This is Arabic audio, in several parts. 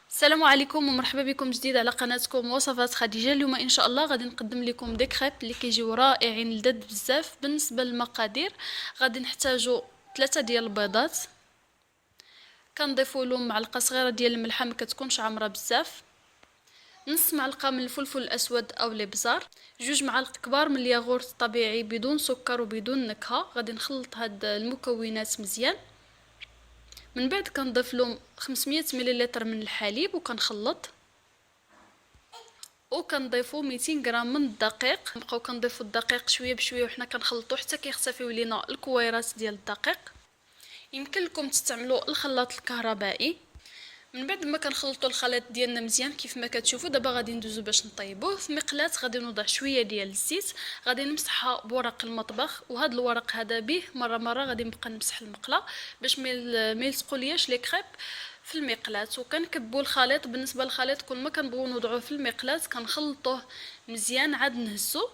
السلام عليكم ومرحبا بكم جديد على قناتكم وصفات خديجة. اليوم ان شاء الله غادي نقدم لكم دي كريب اللي كيجيو رائعين لذاذ بزاف. بالنسبه للمقادير غادي نحتاجو 3 ديال البيضات، كنضيفوا لهم معلقه صغيره ديال الملحه ما كتكونش عامره بزاف، نص معلقه من الفلفل الاسود او الابزار، 2 معالق كبار من الياغورت الطبيعي بدون سكر وبدون نكهه. غادي نخلط هاد المكونات مزيان، من بعد كنضيف لهم 500 ملل من الحليب وكنخلط، وكنضيفو 200 غرام من الدقيق. نبقاو كنضيفو الدقيق شويه بشويه وحنا كنخلطو حتى كيختفيو لينا الكويرات ديال الدقيق. يمكن لكم تستعملوا الخلاط الكهربائي. من بعد ما كنخلطوا الخليط ديالنا مزيان كيف ما كتشوفوا دابا غادي ندوزو باش نطيبوه. في مقلاة غادي نوضع شويه ديال الزيت، غادي نمسحها بورق المطبخ، وهذا الورق هذا به مره غادي نبقى نمسح المقله باش ما يلصقوا لياش لي كريب في المقلاة. وكنكبوا الخليط. بالنسبه للخليط كل ما كنبغيو نوضعوه في المقلاة كنخلطوه مزيان عاد نهزو،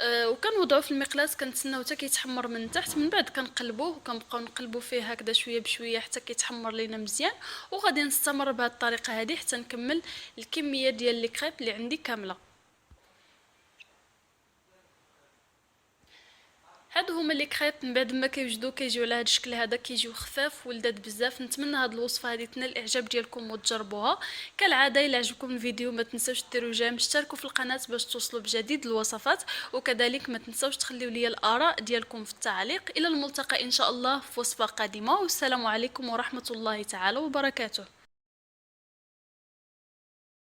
وكنوضعوه في المقلاة كنتسناو حتى كيتحمر من تحت. من بعد كنقلبوه وكنبقاو نقلبوا فيه هكذا شويه بشويه حتى كيتحمر لينا مزيان. وغادي نستمر بهذه الطريقه هذه حتى نكمل الكميه ديال لي كريب اللي عندي كامله. هادو هما لي كريب من بعد ما كيوجدوا كيجيو على هذا الشكل هذا، كيجيو خفاف ولذاذ بزاف. نتمنى هاد الوصفه هذه تنال الاعجاب ديالكم وتجربوها. كالعاده الا عجبكم الفيديو ما تنساوش ديروا جيم، اشتركوا في القناه باش توصلوا بجديد الوصفات، وكذلك ما تنساوش تخليوا لي الاراء ديالكم في التعليق. الى الملتقى ان شاء الله في وصفه قادمه، والسلام عليكم ورحمه الله تعالى وبركاته.